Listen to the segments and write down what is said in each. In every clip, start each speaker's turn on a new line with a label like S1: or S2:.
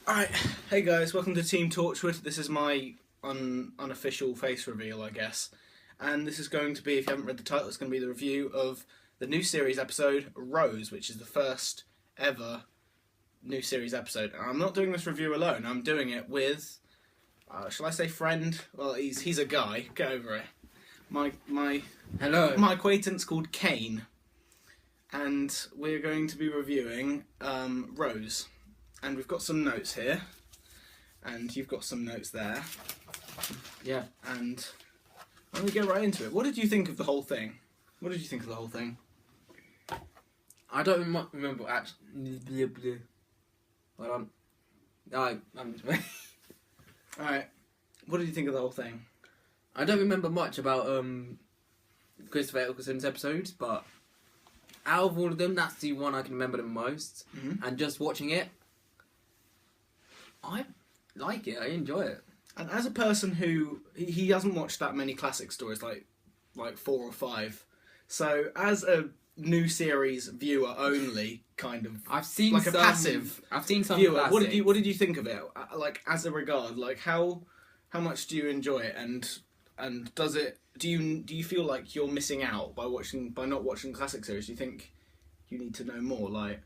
S1: Alright, hey guys, welcome to Team Torchwood. This is my unofficial face reveal, I guess. And this is going to be, if you haven't read the title, it's going to be the review of the new series episode, Rose, which is the first ever new series episode. And I'm not doing this review alone, I'm doing it with, shall I say friend? Well, he's a guy, get over it.
S2: Hello.
S1: My acquaintance called Kane. And we're going to be reviewing Rose. And we've got some notes here, and you've got some notes there.
S2: Yeah.
S1: And let me get right into it. What did you think of the whole thing?
S2: I don't remember actually. Hold on. I'm
S1: Alright, what did you think of the whole thing?
S2: I don't remember much about Christopher Eccleston's episodes, but out of all of them, that's the one I can remember the most.
S1: Mm-hmm.
S2: And just watching it, I like it. I enjoy it.
S1: And as a person who he hasn't watched that many classic stories, like 4 or 5, so as a new series viewer only, kind of,
S2: I've seen
S1: like
S2: some,
S1: a passive.
S2: I've seen some
S1: viewer.
S2: classics.
S1: What did you think of it? Like as a regard, like how much do you enjoy it, and does it? Do you feel like you're missing out by not watching classic series? Do you think you need to know more, like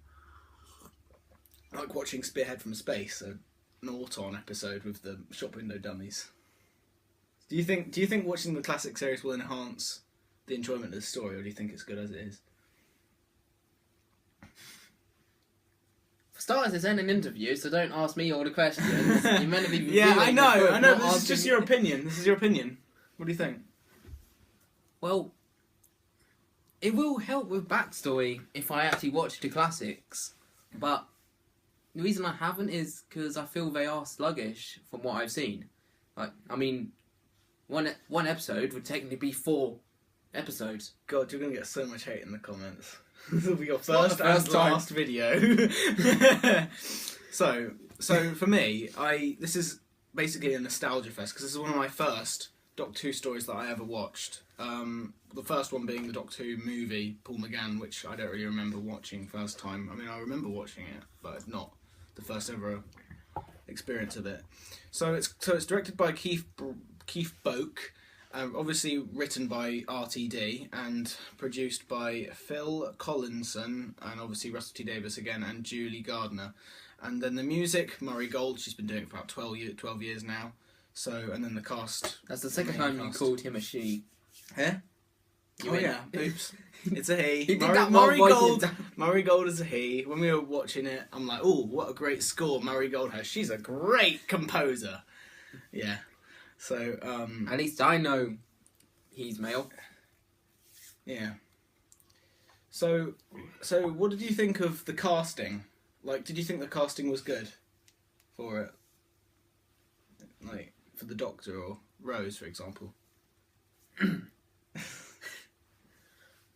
S1: watching Spearhead from Space, an Auton episode with the shop window dummies? Do you think watching the classic series will enhance the enjoyment of the story, or do you think it's good as it is?
S2: For starters, it's in an interview, so don't ask me all the questions. You're meant to be
S1: Yeah, I know.
S2: not
S1: This is
S2: asking
S1: just
S2: me.
S1: your opinion. This is your opinion. What do you think?
S2: Well, it will help with backstory if I actually watch the classics, but the reason I haven't is because I feel they are sluggish from what I've seen. Like, I mean, one episode would technically be 4 episodes.
S1: God, you're gonna get so much hate in the comments. This will be your
S2: not
S1: first
S2: the
S1: and
S2: first time.
S1: last video. So for me, this is basically a nostalgia fest because this is one of my first Doctor Who stories that I ever watched. The first one being the Doctor Who movie, Paul McGann, which I don't really remember watching first time. I mean, I remember watching it, but not the first ever experience of it. So it's directed by Keith Boak, obviously written by RTD and produced by Phil Collinson and obviously Russell T Davies again and Julie Gardner. And then the music, Murray Gold, she's been doing it for about 12 years now. So, and then the cast.
S2: That's the second
S1: main
S2: time you
S1: cast.
S2: called him a she.
S1: Huh?
S2: You
S1: Oh
S2: went-
S1: yeah, oops. It's a he.
S2: He did
S1: Murray,
S2: that
S1: Murray
S2: while
S1: Gold.
S2: voicing-
S1: Murray Gold is a he. When we were watching it, I'm like, oh, what a great score Murray Gold has. She's a great composer. Yeah. So,
S2: At least I know he's male.
S1: yeah. So what did you think of the casting? Like, did you think the casting was good for it? Like, for the Doctor or Rose, for example?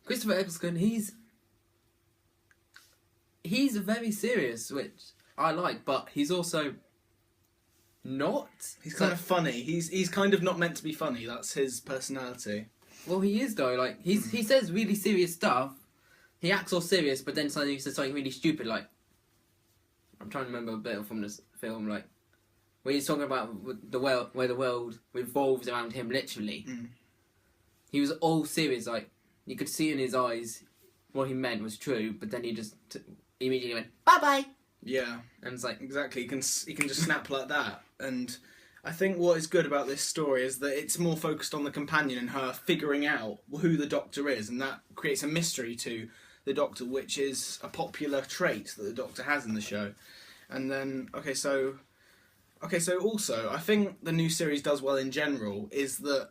S2: Christopher Eccleston, he's very serious, which I like, but he's also not.
S1: He's kind of funny. He's kind of not meant to be funny. That's his personality.
S2: Well, he is though. Like he says really serious stuff. He acts all serious, but then suddenly he says something really stupid. Like I'm trying to remember a bit from this film, like where he's talking about the world, where the world revolves around him, literally.
S1: Mm.
S2: He was all serious. Like you could see in his eyes what he meant was true, but then he just immediately went bye bye.
S1: Yeah.
S2: And it's like,
S1: Exactly, he can just snap like that. And I think what is good about this story is that it's more focused on the companion and her figuring out who the Doctor is, and that creates a mystery to the Doctor, which is a popular trait that the Doctor has in the show. And then, so also, I think the new series does well in general is that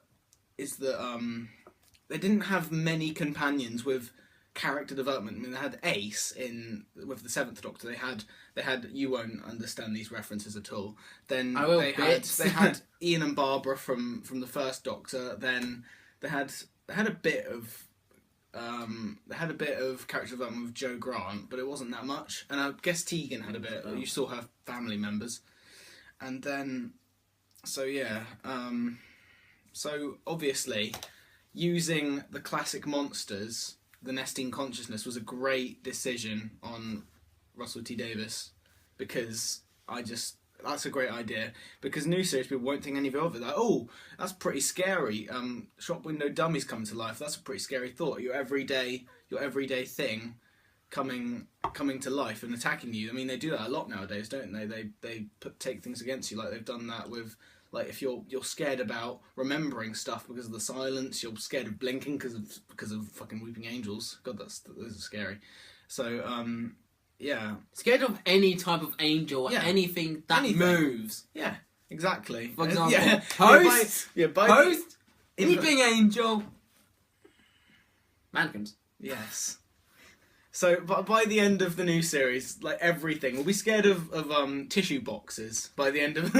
S1: they didn't have many companions with character development. I mean, they had Ace with the 7th Doctor. They had you won't understand these references at all. Then
S2: I will,
S1: they
S2: bits.
S1: had Ian and Barbara from the first Doctor. Then they had a bit of character development with Jo Grant, but it wasn't that much. And I guess Tegan had a bit. You saw her family members, and then so obviously using the classic monsters, the nesting consciousness was a great decision on Russell T Davies, because that's a great idea, because new series people won't think anything of it. Like, oh, that's pretty scary. Shop window dummies come to life. That's a pretty scary thought. Your everyday thing coming to life and attacking you. I mean, they do that a lot nowadays, don't they? They take things against you. Like they've done that with, like, if you're scared about remembering stuff because of the silence, you're scared of blinking because of fucking weeping angels. God, those are scary. So yeah.
S2: Scared of any type of angel,
S1: Yeah.
S2: anything that
S1: Anything.
S2: moves.
S1: Yeah, exactly.
S2: For example,
S1: yeah.
S2: Post,
S1: Post,
S2: anything angel. Mannequins.
S1: Yes. So, by the end of the new series, like everything, we'll be scared of tissue boxes by the end of.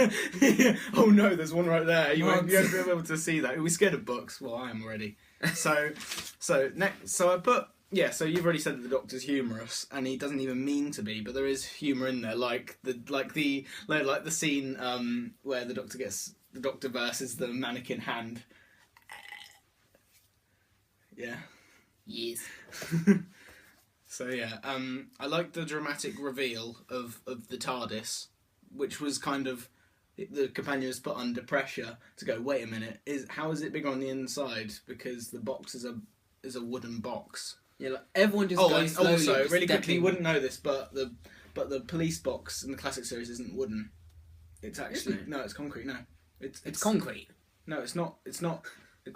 S1: Oh no, there's one right there. You won't be able to see that. We'll be scared of books. Well, I am already. So I put. Yeah, so you've already said that the Doctor's humorous, and he doesn't even mean to be, but there is humour in there, like the scene where the Doctor versus the mannequin hand. Yeah.
S2: Yes.
S1: So yeah, I like the dramatic reveal of the TARDIS, which was kind of the companion was put under pressure to go. Wait a minute, how is it bigger on the inside? Because the box is a wooden box.
S2: Yeah, like everyone just
S1: Oh,
S2: goes
S1: and
S2: slowly.
S1: also
S2: just
S1: really quickly,
S2: stepping.
S1: you wouldn't know this, but the police box in the classic series isn't wooden. It's actually
S2: Isn't it?
S1: no, it's concrete. No,
S2: It's concrete.
S1: No, it's not. It's not.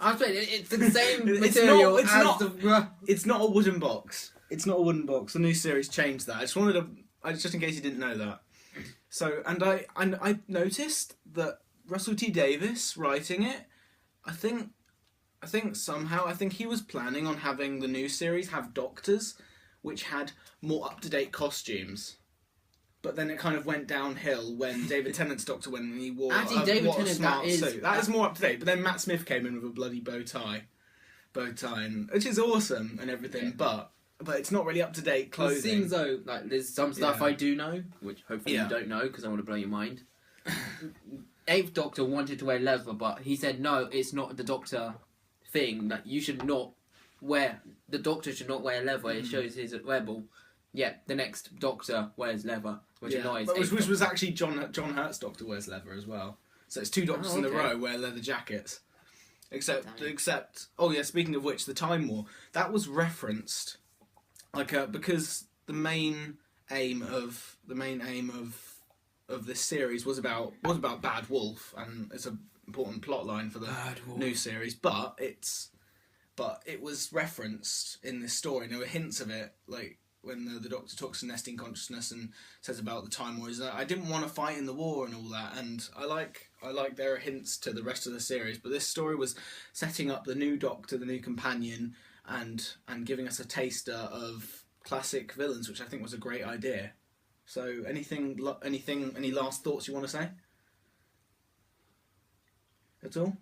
S2: I'm saying it's the same
S1: It's
S2: material
S1: not- it's
S2: as
S1: not.
S2: the.
S1: It's not a wooden box. It's not a wooden box. The new series changed that. I just wanted to, just in case you didn't know that. So, and I noticed that Russell T Davies writing it, I think he was planning on having the new series have doctors which had more up-to-date costumes. But then it kind of went downhill when David Tennant's Doctor, when he wore,
S2: Actually, David
S1: wore a
S2: Tennant,
S1: smart
S2: that is-
S1: suit. That is more up-to-date. But then Matt Smith came in with a bloody bow tie, which is awesome and everything,
S2: Yeah.
S1: but it's not really up-to-date
S2: It
S1: clothing.
S2: seems though like there's some stuff
S1: Yeah.
S2: I do know, which hopefully
S1: Yeah.
S2: you don't know because I want to blow your mind. Eighth Doctor wanted to wear leather, but he said no, it's not the Doctor thing. That you should not wear. The Doctor should not wear leather. It shows his rebel. Yeah, the next Doctor wears leather, which annoys.
S1: But which
S2: Eighth
S1: was
S2: Doctor.
S1: actually John Hurt's Doctor wears leather as well. So it's two Doctors in a
S2: okay.
S1: row wear leather jackets. Except,
S2: Damn.
S1: oh yeah, speaking of which, the Time War, that was referenced, because the main aim of this series was about Bad Wolf, and it's an important plot line for the new series. But it was referenced in this story. And there were hints of it, like when the Doctor talks to Nesting Consciousness and says about the Time War. Is that I didn't want to fight in the war and all that, and I like there are hints to the rest of the series. But this story was setting up the new Doctor, the new companion, and giving us a taster of classic villains, which I think was a great idea. So any last thoughts you want to say at all?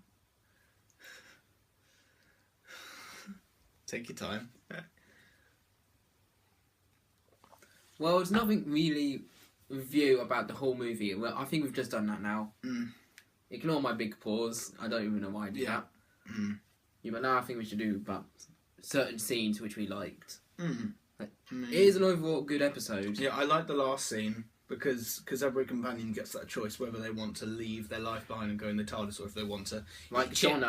S1: Take your time.
S2: Well, there's nothing really review about the whole movie. Well, I think we've just done that now. Ignore my big pause. I don't even know why I did that. Yeah, but now I think we should do about certain scenes which we liked. It is an overall good episode.
S1: Yeah, I like the last scene because every companion gets that choice whether they want to leave their life behind and go in the TARDIS, or if they want to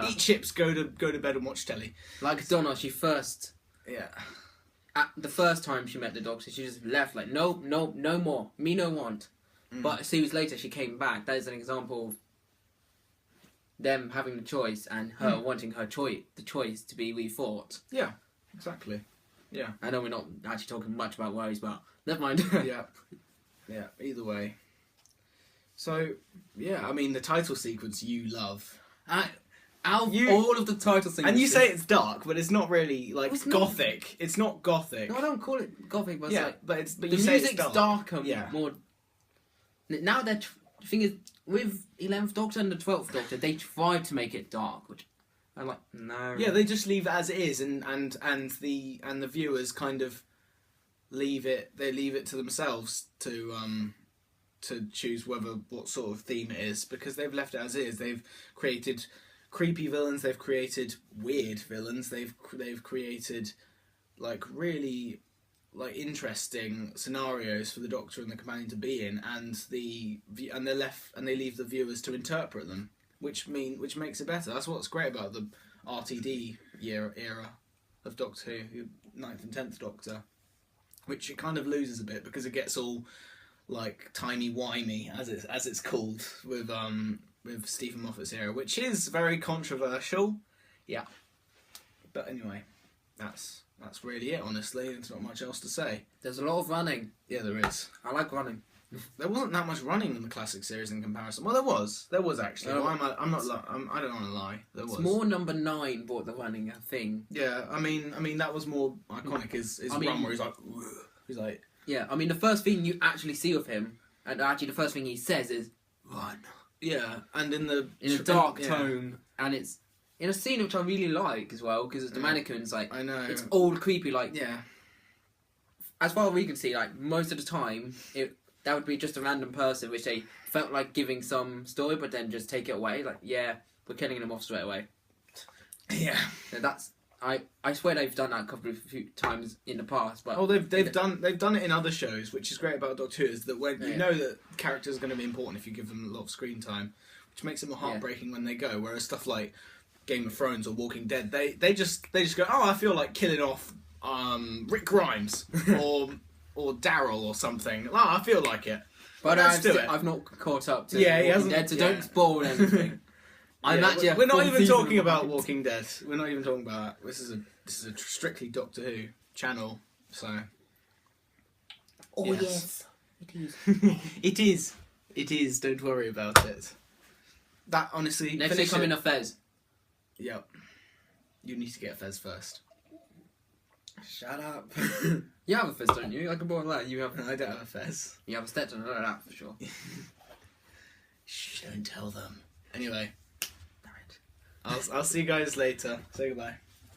S1: eat chips, go to bed and watch telly.
S2: Like Donna, she first.
S1: Yeah.
S2: At the first time she met the Doctor, she just left like, no more, me no want. But 2 years later, she came back. That is an example of them having the choice and her wanting the choice to be rethought.
S1: Yeah, exactly. Yeah.
S2: I know we're not actually talking much about worries, but never mind.
S1: Yeah. Either way. So yeah, I mean the title sequence you love.
S2: Out of all of the title sequences,
S1: And you say it's dark, but it's not really like
S2: It's not.
S1: gothic. It's not gothic.
S2: no, I don't call it gothic, but
S1: Yeah,
S2: it's like
S1: but
S2: the
S1: you say
S2: music's
S1: it's dark.
S2: darker.
S1: Yeah.
S2: More. Now the thing is with 11th Doctor and the 12th Doctor, they tried to make it dark, which I'm like, no.
S1: Yeah, they just leave it as it is, and the viewers kind of leave it. They leave it to themselves to choose what sort of theme it is, because they've left it as it is. They've created creepy villains. They've created weird villains. They've created like really like interesting scenarios for the Doctor and the Companion to be in, and they leave the viewers to interpret them, which makes it better. That's what's great about the RTD era of Doctor Who, 9th and 10th Doctor, which it kind of loses a bit because it gets all like timey-wimey, as it's called, with Stephen Moffat's era, which is very controversial.
S2: Yeah.
S1: But anyway, that's really it, honestly. There's not much else to say.
S2: There's a lot of running.
S1: Yeah, there is.
S2: I like running.
S1: There wasn't that much running in the classic series in comparison. Well, there was. There was actually. I don't want to lie. There was.
S2: It's more number 9 brought the running thing.
S1: Yeah, I mean that was more iconic. His run where he's like.
S2: Yeah, I mean the first thing you actually see of him, and actually the first thing he says is "run."
S1: Yeah, and in
S2: a dark tone, and it's in a scene which I really like as well because the mannequins like
S1: I know
S2: it's all creepy like
S1: yeah.
S2: As far as we can see, like most of the time, that would be just a random person which they felt like giving some story, but then just take it away. Like yeah, we're killing them off straight away.
S1: Yeah,
S2: so that's. I swear they've done that a few times in the past, but
S1: they've done it in other shows, which is great about Doctor Who, is that when you know that characters are going to be important if you give them a lot of screen time, which makes them heartbreaking when they go. Whereas stuff like Game of Thrones or Walking Dead, they just go, oh, I feel like killing off Rick Grimes or Daryl or something. Oh, I feel like it.
S2: But I've not caught up to Walking Dead, so don't spoil anything.
S1: We're not even talking about Walking Dead. We're not even talking about that. This is a strictly Doctor Who channel. So.
S2: Oh yes, it is.
S1: It is. Don't worry about it. That honestly.
S2: Next they come in a Fez.
S1: Yep. You need to get a Fez first.
S2: Shut up. You have a Fez, don't you? I can borrow that. You have.
S1: I don't have a Fez.
S2: You have a Stetson. I know that for sure.
S1: Shh! Don't tell them. Anyway. I'll see you guys later. Say goodbye.